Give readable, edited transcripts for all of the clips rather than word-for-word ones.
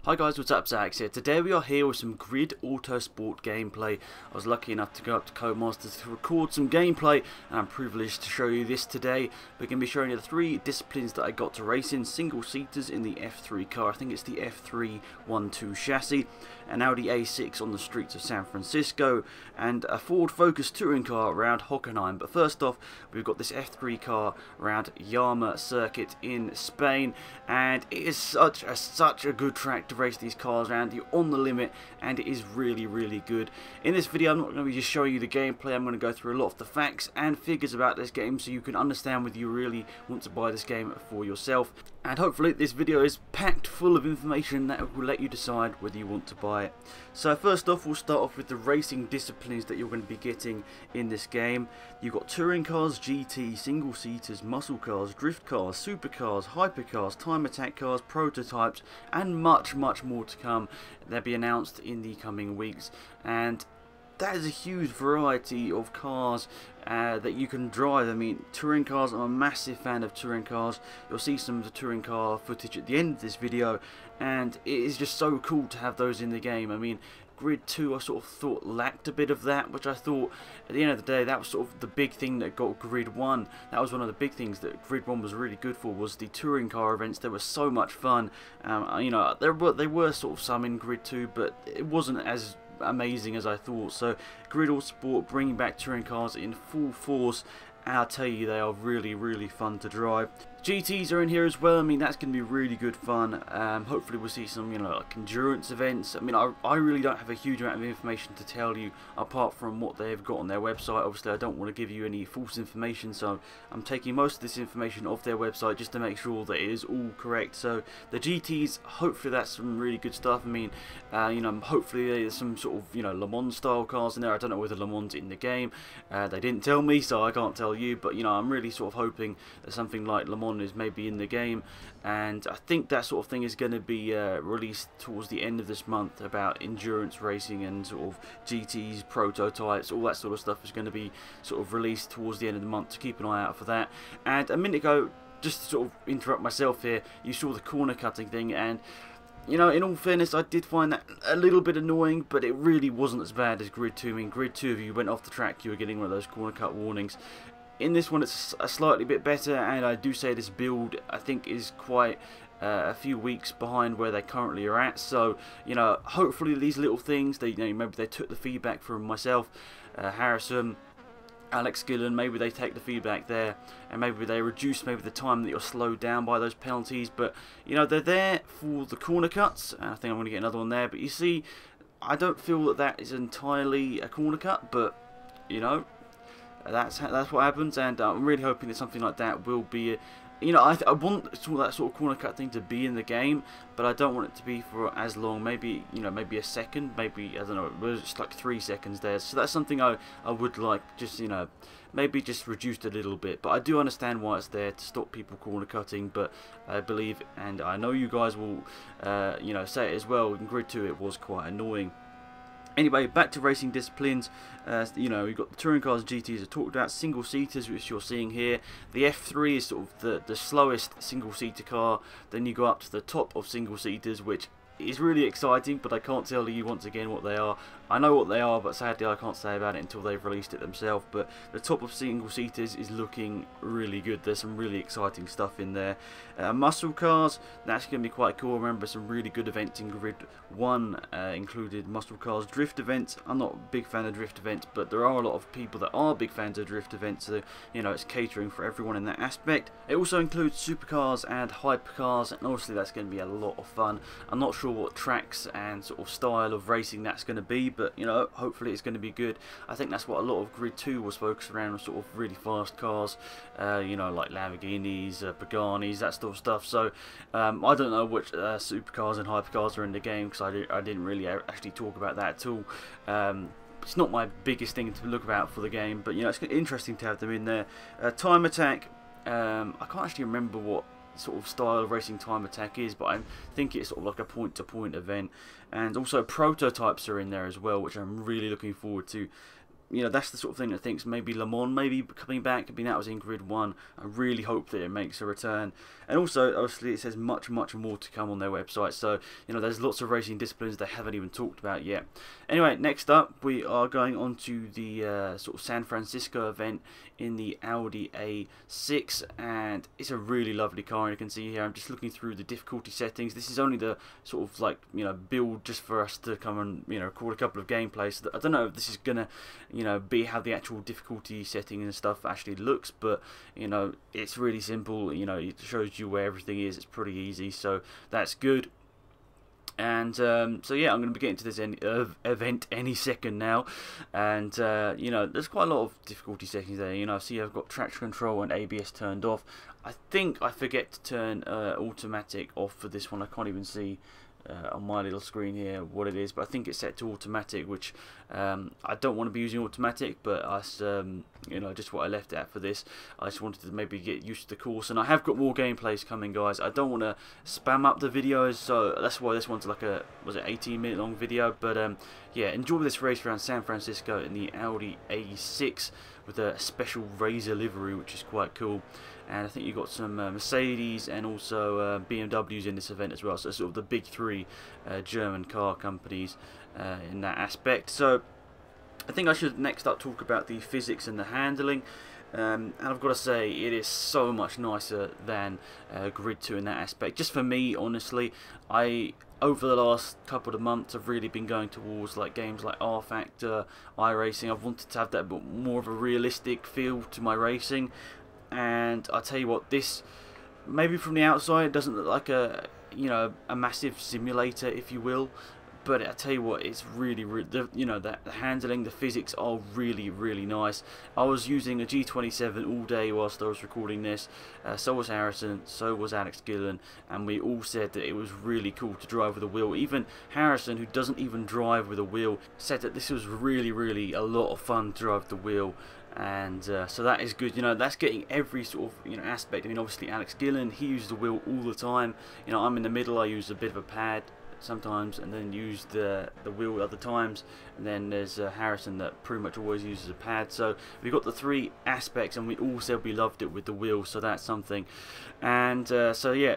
Hi guys, what's up, Zach here. Today we are here with some Grid Autosport gameplay. I was lucky enough to go up to Codemasters to record some gameplay, and I'm privileged to show you this today. We're going to be showing you the three disciplines that I got to race in: single-seaters in the F3 car, I think it's the F312 chassis, an Audi A6 on the streets of San Francisco, and a Ford Focus touring car around Hockenheim. But first off, we've got this F3 car around Llama circuit in Spain, and it is such a good track to race these cars around. You're on the limit, and it is really good. In this video, I'm not going to be just showing you the gameplay. I'm going to go through a lot of the facts and figures about this game so you can understand whether you really want to buy this game for yourself. And hopefully this video is packed full of information that will let you decide whether you want to buy it. So first off, we'll start off with the racing disciplines that you're going to be getting in this game. You've got touring cars, GT, single seaters, muscle cars, drift cars, supercars, hypercars, time attack cars, prototypes, and much more to come. They'll be announced in the coming weeks, and that is a huge variety of cars that you can drive. I mean, touring cars, I'm a massive fan of touring cars. You'll see some of the touring car footage at the end of this video, and it is just so cool to have those in the game. I mean, Grid 2 I sort of thought lacked a bit of that, which I thought at the end of the day that was sort of the big thing that got Grid 1. That was one of the big things that Grid 1 was really good for, was the touring car events. They were so much fun. You know, there were sort of some in Grid 2, but it wasn't as amazing as I thought. So Grid Autosport bringing back touring cars in full force, and I'll tell you, they are really fun to drive. GTs are in here as well. I mean, that's going to be really good fun. Hopefully we'll see some, you know, like endurance events. I mean, I really don't have a huge amount of information to tell you apart from what they've got on their website. Obviously I don't want to give you any false information, so I'm taking most of this information off their website just to make sure that it is all correct. So the GTs, hopefully that's some really good stuff. I mean, you know, hopefully there's some sort of, you know, Le Mans style cars in there. I don't know whether Le Mans in the game. They didn't tell me, so I can't tell you, but you know, I'm really sort of hoping that something like Le Mans is maybe in the game, and I think that sort of thing is going to be released towards the end of this month, about endurance racing and sort of GTs, prototypes, all that sort of stuff is going to be sort of released towards the end of the month, so keep an eye out for that. And a minute ago, just to sort of interrupt myself here, you saw the corner cutting thing, and you know, in all fairness, I did find that a little bit annoying, but it really wasn't as bad as Grid 2. I mean, Grid 2, if you went off the track, you were getting one of those corner cut warnings. In this one, it's a slightly bit better, and I do say this build, I think, is quite a few weeks behind where they currently are at. So, you know, hopefully these little things, you know, maybe they took the feedback from myself, Harrison, Alex Gillen, maybe they take the feedback there, and maybe they reduce maybe the time that you're slowed down by those penalties. But, you know, they're there for the corner cuts, and I think I'm going to get another one there. But you see, I don't feel that that is entirely a corner cut, but, you know, that's what happens, and I'm really hoping that something like that will be, you know, I want that sort of corner cut thing to be in the game, but I don't want it to be for as long. Maybe, you know, maybe a second, maybe, I don't know, just like 3 seconds there. So that's something I would like, just, you know, maybe just reduced a little bit. But I do understand why it's there, to stop people corner cutting. But I believe, and I know you guys will, you know, say it as well, in Grid 2 it was quite annoying. Anyway, back to racing disciplines. You know, you've got the touring cars, GTs I talked about, single seaters, which you're seeing here. The F3 is sort of the slowest single seater car. Then you go up to the top of single seaters, which is really exciting, but I can't tell you once again what they are. I know what they are, but sadly I can't say about it until they've released it themselves. But the top of single seaters is looking really good. There's some really exciting stuff in there. Muscle cars, that's going to be quite cool. Remember, some really good events in Grid 1 included muscle cars. Drift events, I'm not a big fan of drift events, but there are a lot of people that are big fans of drift events, so you know, it's catering for everyone in that aspect. It also includes supercars and hypercars, and obviously that's going to be a lot of fun. I'm not sure what tracks and sort of style of racing that's going to be, but you know, hopefully it's going to be good. I think that's what a lot of Grid 2 was focused around, sort of really fast cars, you know, like Lamborghinis, Paganis, that sort of stuff. So I don't know which supercars and hypercars are in the game, because I didn't really actually talk about that at all. It's not my biggest thing to look about for the game, but you know, it's interesting to have them in there. Time attack, I can't actually remember what sort of style of racing time attack is, but I think it's sort of like a point-to-point event. And also prototypes are in there as well, which I'm really looking forward to. you know, that's the sort of thing that thinks maybe Le Mans maybe coming back. I mean, that was in Grid 1. I really hope that it makes a return. And also, obviously, it says much more to come on their website. So, you know, there's lots of racing disciplines they haven't even talked about yet. Anyway, next up, we are going on to the sort of San Francisco event in the Audi A6. And it's a really lovely car. And you can see here, I'm just looking through the difficulty settings. This is only the sort of like, you know, build just for us to come and, you know, record a couple of gameplays. So I don't know if this is going to, you know, be how the actual difficulty setting and stuff actually looks, but you know, it's really simple. You know, it shows you where everything is. It's pretty easy, so that's good. And so yeah, I'm going to be getting to this event any second now, and you know, there's quite a lot of difficulty settings there. You know, see, I've got traction control and ABS turned off. I think I forget to turn automatic off for this one. I can't even see on my little screen here what it is, but I think it's set to automatic, which I don't want to be using automatic, but that's you know, just what I left it at for this. I just wanted to maybe get used to the course, and I have got more gameplays coming, guys. I don't want to spam up the videos, so that's why this one's like a, was it 18-minute long video, but yeah, enjoy this race around San Francisco in the Audi A6 with a special Razor livery, which is quite cool. And I think you've got some Mercedes and also BMWs in this event as well. So sort of the big three German car companies in that aspect. So I think I should next up talk about the physics and the handling. And I've got to say, it is so much nicer than Grid 2 in that aspect. Just for me, honestly, over the last couple of months, I've really been going towards like games like R Factor, iRacing. I've wanted to have that but more of a realistic feel to my racing. And I'll tell you what, this, maybe from the outside, doesn't look like a, you know, a massive simulator, if you will. But I tell you what, it's really, you know, the handling, the physics are really, really nice. I was using a G27 all day whilst I was recording this. So was Harrison, so was Alex Gillen, and we all said that it was really cool to drive with a wheel. Even Harrison, who doesn't even drive with a wheel, said that this was really, really a lot of fun to drive the wheel. And so that is good. You know, that's getting every sort of, you know, aspect. I mean, obviously Alex Gillen, he uses the wheel all the time. You know, I'm in the middle. I use a bit of a pad sometimes, and then use the wheel other times. And then there's Harrison that pretty much always uses a pad. So we've got the three aspects, and we all said we loved it with the wheel. So that's something. And so yeah.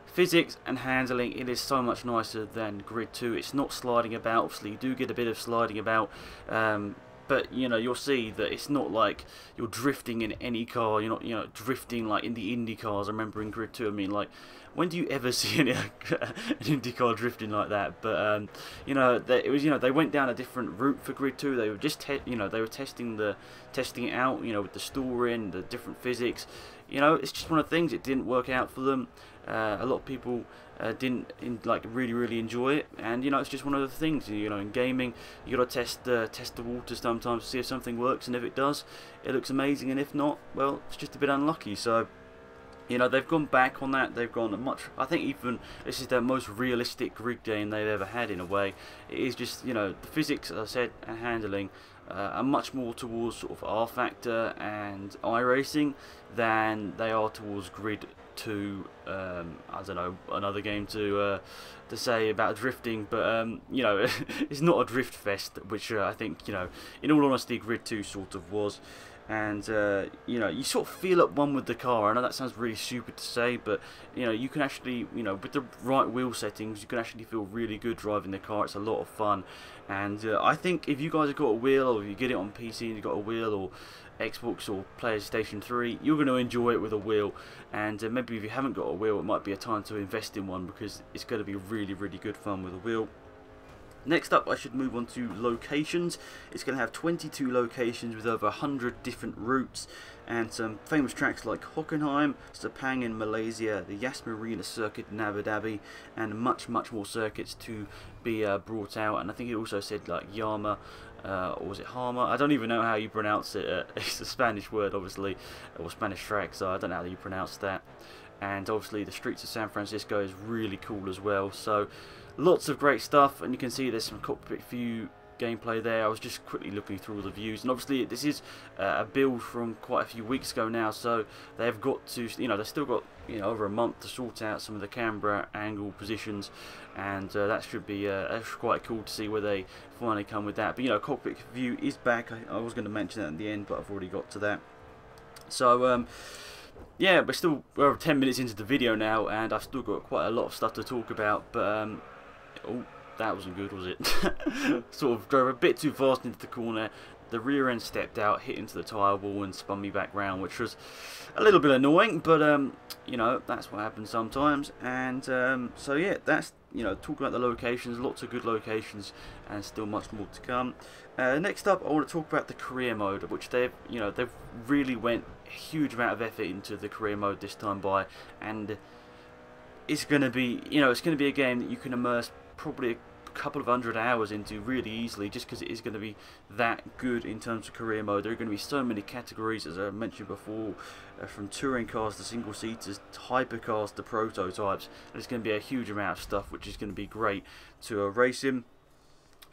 Physics and handling, it is so much nicer than Grid 2. It's not sliding about. Obviously, you do get a bit of sliding about. But you know, you'll see that it's not like you're drifting in any car. You're not, you know, drifting like in the Indy cars. I remember in Grid 2. I mean, like, when do you ever see an Indy car drifting like that? But you know, it was, you know, they went down a different route for Grid 2. They were just you know, they were testing it out. You know, with the storing, the different physics. You know, it's just one of the things. It didn't work out for them. A lot of people didn't really enjoy it, and you know, it's just one of the things. You know, in gaming, you got to test the water sometimes to see if something works, and if it does, it looks amazing, and if not, well, it's just a bit unlucky. So, you know, they've gone back on that. They've gone much. I think even this is their most realistic grid game they've ever had in a way. It is just, you know, the physics, as I said, and handling are much more towards sort of R Factor and iRacing than they are towards Grid 2. I don't know, another game to say about drifting, but you know, it's not a drift fest, which I think, you know, in all honesty, Grid 2 sort of was. And you know, you sort of feel at one with the car. I know that sounds really stupid to say, but you know, you can actually, you know, with the right wheel settings, you can actually feel really good driving the car. It's a lot of fun. And I think if you guys have got a wheel, or if you get it on PC and you've got a wheel, or Xbox or PlayStation 3, you're going to enjoy it with a wheel. And maybe if you haven't got a wheel, it might be a time to invest in one, because it's going to be really good fun with a wheel. Next up, I should move on to locations. It's going to have 22 locations with over 100 different routes, and some famous tracks like Hockenheim, Sepang in Malaysia, the Yas Marina circuit in Abu Dhabi, and much more circuits to be brought out. And I think it also said like Yama, or was it Hama? I don't even know how you pronounce it. It's a Spanish word, obviously, or Spanish track, so I don't know how you pronounce that. And obviously the streets of San Francisco is really cool as well. So lots of great stuff, and you can see there's some cockpit view gameplay there. I was just quickly looking through all the views, and obviously this is a build from quite a few weeks ago now, so they've got to, you know, they've still got, you know, over a month to sort out some of the camera angle positions, and that should be that's quite cool to see where they finally come with that. But you know, cockpit view is back. I was going to mention that at the end, but I've already got to that. So yeah, we're 10 minutes into the video now, and I've still got quite a lot of stuff to talk about. But oh, that wasn't good, was it? Sort of drove a bit too fast into the corner. The rear end stepped out, hit into the tyre wall, and spun me back round, which was a little bit annoying. But you know, that's what happens sometimes. And so yeah, that's, you know, talking about the locations, lots of good locations, and still much more to come. Next up, I want to talk about the career mode, which they've really went a huge amount of effort into the career mode this time by, and it's going to be, you know, it's going to be a game that you can immerse probably a couple of 100 hours into really easily, just because it is going to be that good in terms of career mode. There are going to be so many categories, as I mentioned before, from touring cars to single seaters, hypercars to prototypes, and it's going to be a huge amount of stuff, which is going to be great to race in.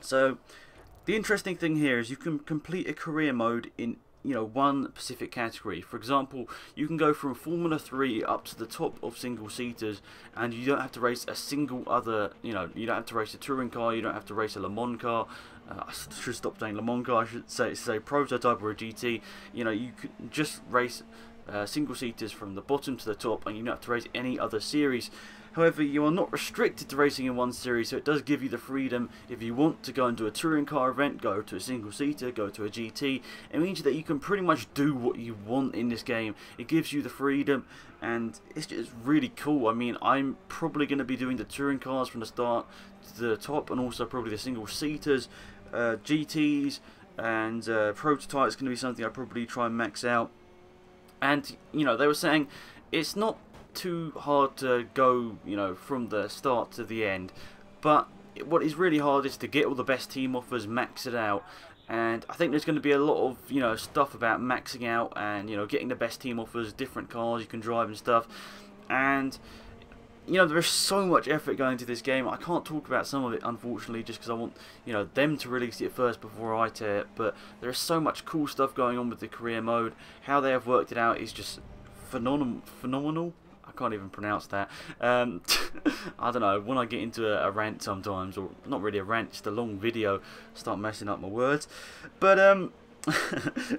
So the interesting thing here is you can complete a career mode in, you know, one specific category. For example, you can go from Formula 3 up to the top of single seaters, and you don't have to race a single other, you know, you don't have to race a touring car, you don't have to race a Le Mans car. I should stop saying Le Mans car, I should say prototype or a GT. You know, you could just race single seaters from the bottom to the top, and you don't have to race any other series. However, you are not restricted to racing in one series, so it does give you the freedom. If you want to go and do a touring car event, go to a single seater, go to a GT. It means that you can pretty much do what you want in this game. It gives you the freedom, and it's just really cool. I mean, I'm probably going to be doing the touring cars from the start to the top, and also probably the single seaters, GTs, and prototypes going to be something I probably try and max out. And you know, they were saying it's not too hard to go, you know, from the start to the end, but what is really hard is to get all the best team offers, max it out. And I think there's going to be a lot of, you know, stuff about maxing out and, you know, getting the best team offers, different cars you can drive and stuff. And you know, there is so much effort going into this game. I can't talk about some of it, unfortunately, just because I want, you know, them to release it first before I tear it. But there is so much cool stuff going on with the career mode. How they have worked it out is just phenomenal. I can't even pronounce that. I don't know, when I get into a rant sometimes, or not really a rant, just a long video, start messing up my words. But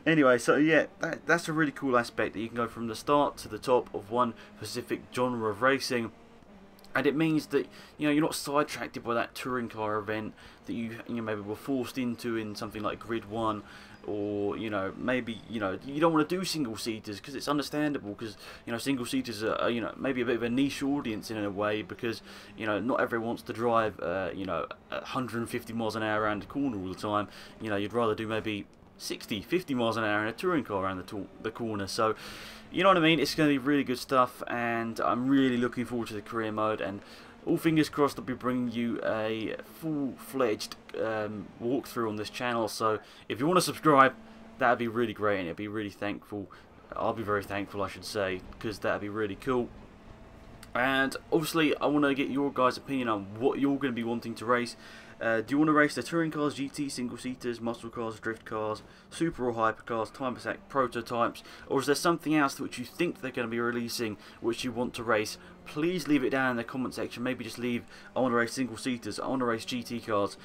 anyway, so yeah, that's a really cool aspect, that you can go from the start to the top of one specific genre of racing. And it means that, you know, you're not sidetracked by that touring car event that you maybe were forced into in something like Grid 1, or, you know, maybe, you know, you don't want to do single seaters, because it's understandable, because, you know, single seaters are, you know, maybe a bit of a niche audience in a way, because, you know, not everyone wants to drive, you know, 150 miles an hour around the corner all the time. You know, you'd rather do maybe 60, 50 miles an hour in a touring car around the corner. So, you know what I mean? It's going to be really good stuff, and I'm really looking forward to the career mode. And all fingers crossed, I'll be bringing you a full-fledged walkthrough on this channel. So if you want to subscribe, that'd be really great, and it'd be really thankful. I'll be very thankful, I should say, because that'd be really cool. And obviously, I want to get your guys' opinion on what you're going to be wanting to race. Do you want to race the touring cars, GT, single seaters, muscle cars, drift cars, super or hypercars, time attack, prototypes, or is there something else which you think they're going to be releasing which you want to race? Please leave it down in the comment section. Maybe just leave, I want to race single seaters, I want to race GT cars.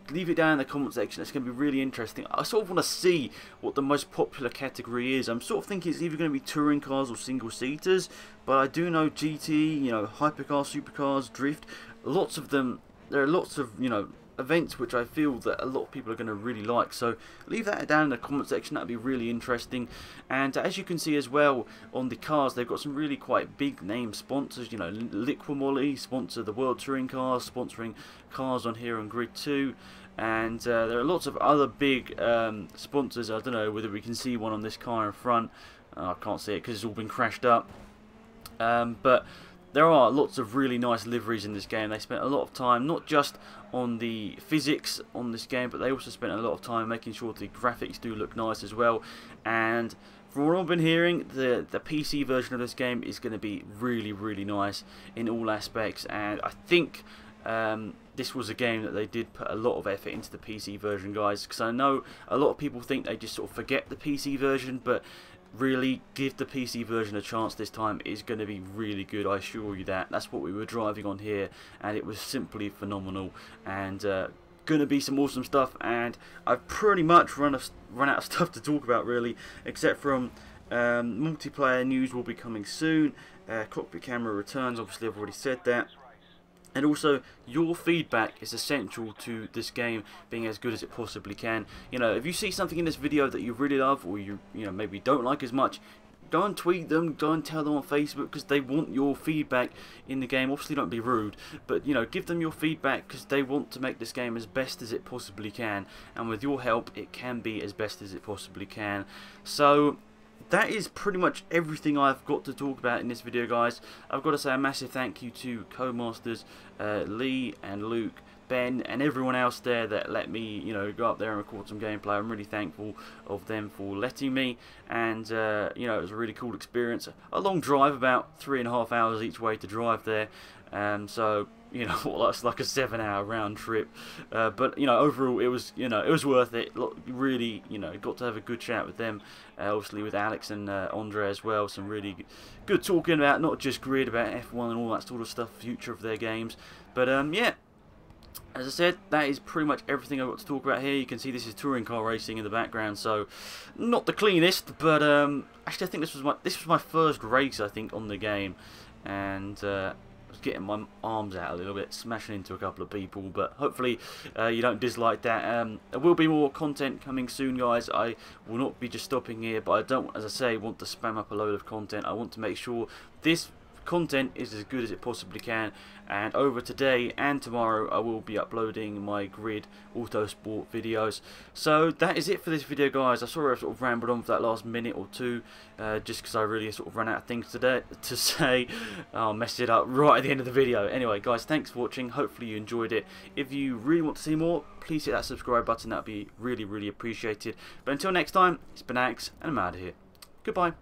Leave it down in the comment section. It's going to be really interesting. I sort of want to see what the most popular category is. I'm sort of thinking it's either going to be touring cars or single seaters, but I do know GT, you know, hypercars, supercars, drift, lots of them. There are lots of, you know, events which I feel that a lot of people are going to really like. So leave that down in the comment section. That'd be really interesting. And as you can see as well on the cars, they've got some really quite big name sponsors. You know, Liquimoly sponsor the World Touring Cars, sponsoring cars on here on Grid 2. And there are lots of other big sponsors. I don't know whether we can see one on this car in front. I can't see it because it's all been crashed up. But there are lots of really nice liveries in this game. They spent a lot of time, not just on the physics on this game, but they also spent a lot of time making sure the graphics do look nice as well. And from what I've been hearing, the PC version of this game is going to be really, really nice in all aspects. And I think this was a game that they did put a lot of effort into the PC version, guys, because I know a lot of people think they just sort of forget the PC version, but really give the PC version a chance this time. It's going to be really good, I assure you that. That's what we were driving on here, and it was simply phenomenal, and going to be some awesome stuff. And I've pretty much run out of stuff to talk about, really, except from multiplayer news will be coming soon. Cockpit camera returns, obviously I've already said that. And also, your feedback is essential to this game being as good as it possibly can. You know, if you see something in this video that you really love, or you know, maybe don't like as much, go and tweet them, go and tell them on Facebook, because they want your feedback in the game. Obviously, don't be rude, but you know, give them your feedback, because they want to make this game as best as it possibly can. And with your help, it can be as best as it possibly can. So that is pretty much everything I've got to talk about in this video, guys. I've got to say a massive thank you to co-masters Lee and Luke, Ben, and everyone else there that let me, you know, go up there and record some gameplay. I'm really thankful of them for letting me, and you know, it was a really cool experience. A long drive, about 3.5 hours each way to drive there, so you know, that's like a 7-hour round trip, but you know, overall it was, you know, it was worth it. Really, you know, got to have a good chat with them, obviously with Alex and Andre as well. Some really good talking about not just grid, about F1 and all that sort of stuff, future of their games. But yeah, as I said, that is pretty much everything I've got to talk about here. You can see this is touring car racing in the background, so not the cleanest, but actually I think this was my first race, I think, on the game, and I was getting my arms out a little bit, smashing into a couple of people, but hopefully you don't dislike that. There will be more content coming soon, guys. I will not be just stopping here, but I don't, as I say, want to spam up a load of content. I want to make sure this content is as good as it possibly can, and over today and tomorrow I will be uploading my grid Autosport videos. So that is it for this video, guys. I'm sorry I sort of rambled on for that last minute or two, just because I really sort of ran out of things today to say. I'll mess it up right at the end of the video. Anyway, guys, thanks for watching. Hopefully you enjoyed it. If you really want to see more, please hit that subscribe button. That would be really, really appreciated. But until next time, it's been Alex, and I'm out of here. Goodbye.